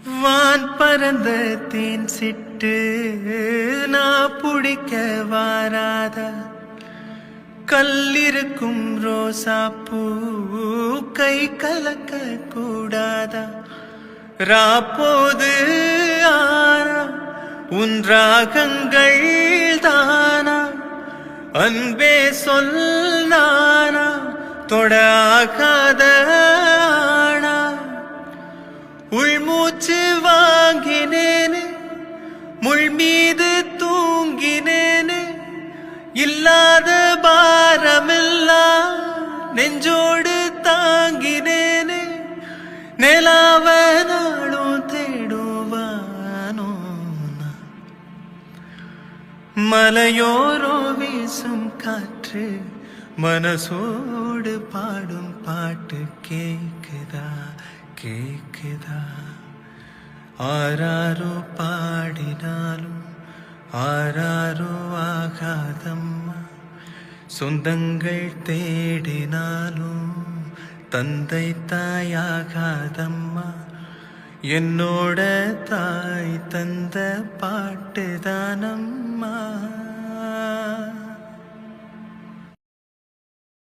வான் பறந்த தேன் சிட்டு நான் பிடிக்க வாராத கல்லிருக்கும் ரோசா பூ கை கலக்க கூடாதா ராப்போது ஆனா உன் ராகங்கள் தானா அன்பே சொல் நானா தொட ஆகாத ஆனா உள்மூச்சு வாங்கினேனே முள் மீது தூங்கினேனே இல்லாத பாரமெல்லாம் நெஞ்சோடு தாங்கினேனே நிலாவ நாளும் தேடுவானோ மலையோரோ வீசும் காற்று மனசோடு பாடும் பாட்டு கேக்குதா கேக்குதா ஆராரோ பாடினாலும் ஆராரோ ஆகாதம்மா சொந்தங்கள் தேடினாலும் தந்தை தாயாகாதம்மா என்னோட தாய் தந்த பாட்டுதானம்மா